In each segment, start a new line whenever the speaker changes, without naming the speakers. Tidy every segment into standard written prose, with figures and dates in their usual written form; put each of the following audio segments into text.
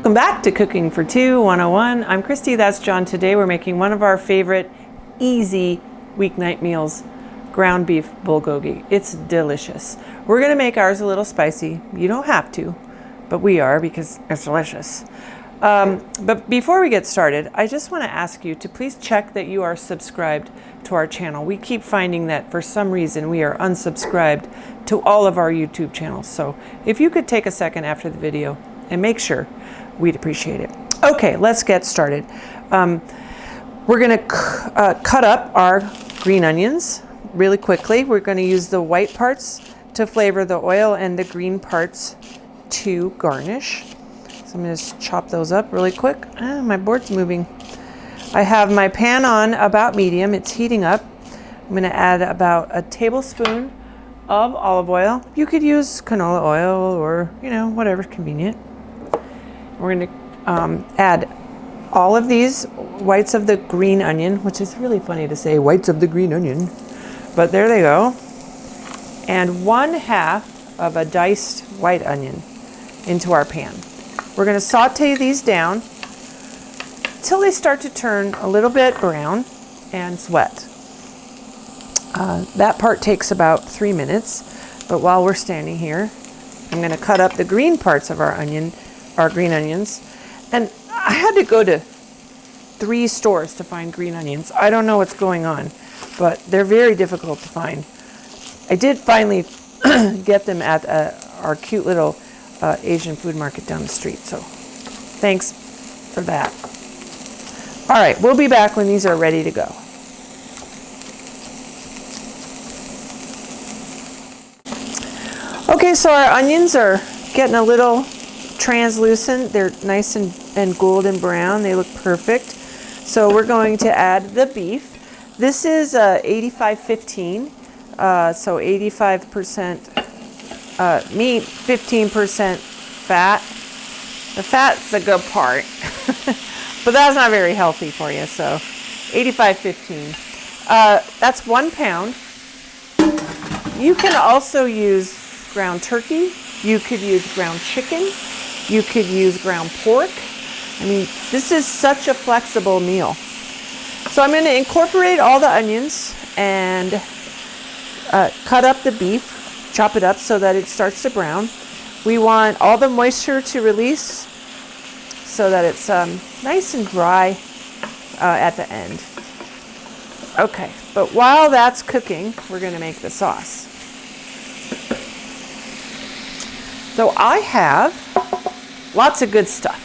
Welcome back to Cooking for Two 101. I'm Christy, that's John. Today we're making one of our favorite easy weeknight meals, ground beef bulgogi. It's delicious. We're gonna make ours a little spicy. You don't have to, but we are because it's delicious. But before we get started, I just wanna ask you to please check that you are subscribed to our channel. We keep finding that for some reason we are unsubscribed to all of our YouTube channels. So if you could take a second after the video and make sure, we'd appreciate it. Okay, let's get started. We're gonna cut up our green onions really quickly. We're gonna use the white parts to flavor the oil and the green parts to garnish. So I'm gonna just chop those up really quick. My board's moving. I have my pan on about medium, it's heating up. I'm gonna add about a tablespoon of olive oil. You could use canola oil or, whatever's convenient. We're gonna add all of these whites of the green onion, which is really funny to say whites of the green onion, but there they go. And 1/2 of a diced white onion into our pan. We're gonna saute these down until they start to turn a little bit brown and sweat. That part takes about 3 minutes, but while we're standing here, I'm gonna cut up the green parts of our green onions. And I had to go to 3 stores to find green onions. I don't know what's going on, but they're very difficult to find. I did finally get them at our cute little Asian food market down the street, so thanks for that. All right, we'll be back when these are ready to go. Okay, so our onions are getting a little translucent. They're nice and golden brown. They look perfect. So we're going to add the beef. This is 85-15, so 85% meat, 15% fat. The fat's the good part, but that's not very healthy for you, so 85-15. That's 1 pound. You can also use ground turkey. You could use ground chicken. You could use ground pork. I mean, this is such a flexible meal. So I'm going to incorporate all the onions and cut up the beef, chop it up so that it starts to brown. We want all the moisture to release so that it's nice and dry at the end. Okay, but while that's cooking, we're going to make the sauce. So I have lots of good stuff.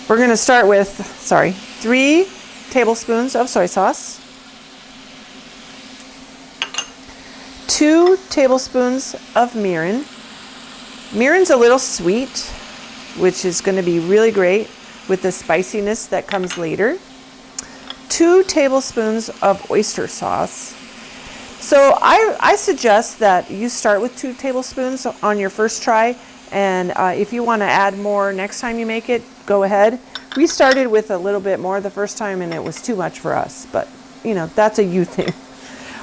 We're going to start with, 3 tablespoons of soy sauce, 2 tablespoons of mirin. Mirin's a little sweet, which is going to be really great with the spiciness that comes later. 2 tablespoons of oyster sauce. So I suggest that you start with 2 tablespoons on your first try, and if you want to add more next time you make it, go ahead. We started with a little bit more the first time and it was too much for us, but that's a you thing.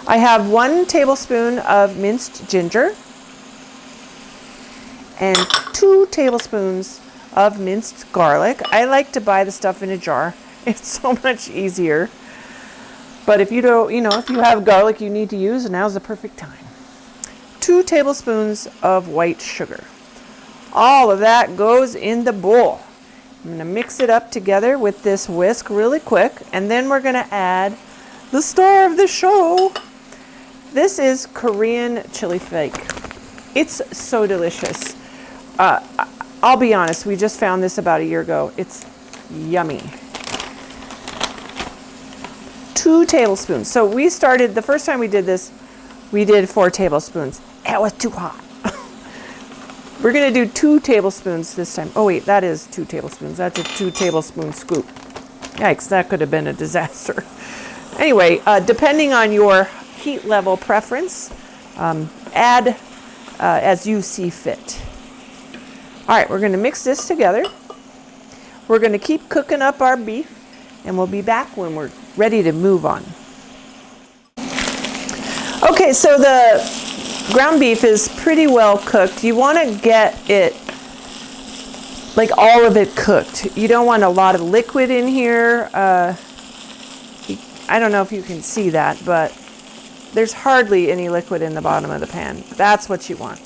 I have 1 tablespoon of minced ginger and 2 tablespoons of minced garlic. I like to buy the stuff in a jar. It's so much easier. But if you don't, if you have garlic you need to use, now's the perfect time. 2 tablespoons of white sugar. All of that goes in the bowl. I'm going to mix it up together with this whisk really quick, and then we're going to add the star of the show. This is Korean chili flake. It's so delicious. I'll be honest, we just found this about a year ago. It's yummy. 2 tablespoons. So we started, the first time we did this, we did 4 tablespoons. It was too hot. We're going to do 2 tablespoons this time. Oh wait, that is 2 tablespoons. That's a 2 tablespoon scoop. Yikes, that could have been a disaster. Anyway, depending on your heat level preference, add as you see fit. All right, we're going to mix this together. We're going to keep cooking up our beef, and we'll be back when we're ready to move on. Okay, so the ground beef is pretty well cooked. You want to get it like all of it cooked. You don't want a lot of liquid in here. I don't know if you can see that, but there's hardly any liquid in the bottom of the pan. That's what you want.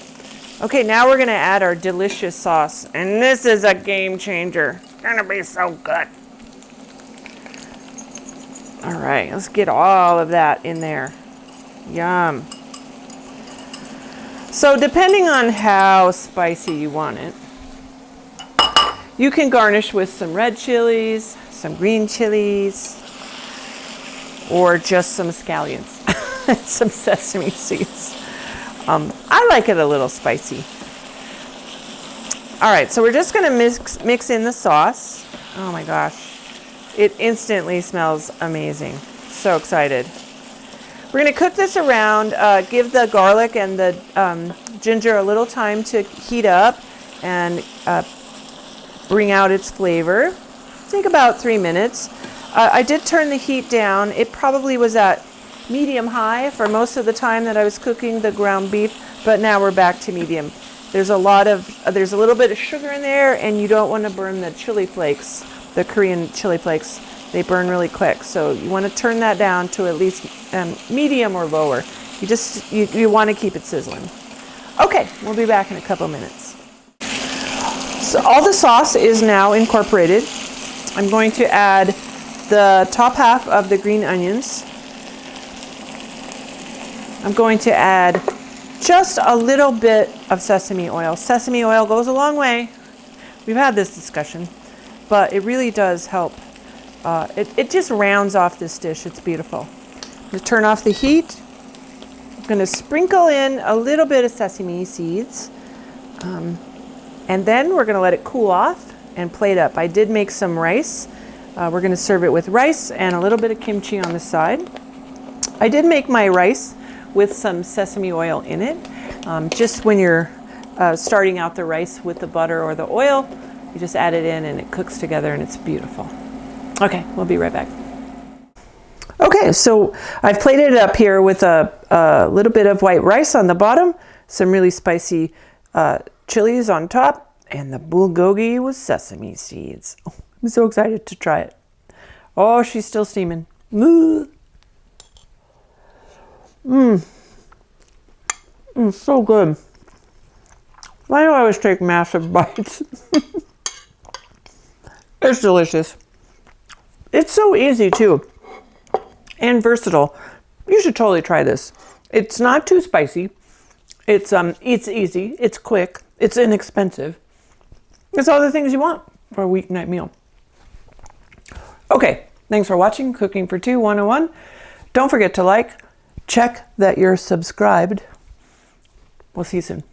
Okay, now we're gonna add our delicious sauce, and this is a game changer. It's gonna be so good. All right, let's get all of that in there. Yum. So depending on how spicy you want it, you can garnish with some red chilies, some green chilies, or just some scallions, some sesame seeds. I like it a little spicy. All right, so we're just gonna mix in the sauce. Oh my gosh, it instantly smells amazing. So excited. We're gonna cook this around, give the garlic and the ginger a little time to heat up and bring out its flavor. Take about 3 minutes. I did turn the heat down. It probably was at medium high for most of the time that I was cooking the ground beef, but now we're back to medium. There's a little bit of sugar in there, and you don't want to burn the chili flakes, the Korean chili flakes. They burn really quick, so you want to turn that down to at least medium or lower. You want to keep it sizzling. Okay, we'll be back in a couple minutes. So all the sauce is now incorporated. I'm going to add the top half of the green onions. I'm going to add just a little bit of sesame oil. Sesame oil goes a long way. We've had this discussion, but it really does help. It just rounds off this dish. It's beautiful. I'm going to turn off the heat. I'm going to sprinkle in a little bit of sesame seeds. And then we're going to let it cool off and plate up. I did make some rice. We're going to serve it with rice and a little bit of kimchi on the side. I did make my rice with some sesame oil in it. Just when you're starting out the rice with the butter or the oil, you just add it in and it cooks together and it's beautiful. Okay, we'll be right back. Okay, so I've plated it up here with a little bit of white rice on the bottom, some really spicy chilies on top, and the bulgogi with sesame seeds. Oh, I'm so excited to try it. Oh, she's still steaming. So good. Why do I always take massive bites? It's delicious. It's so easy too, and versatile. You should totally try this. It's not too spicy. It's easy. It's quick. It's inexpensive. It's all the things you want for a weeknight meal. Okay, thanks for watching Cooking for Two 101. Don't forget to check that you're subscribed. We'll see you soon.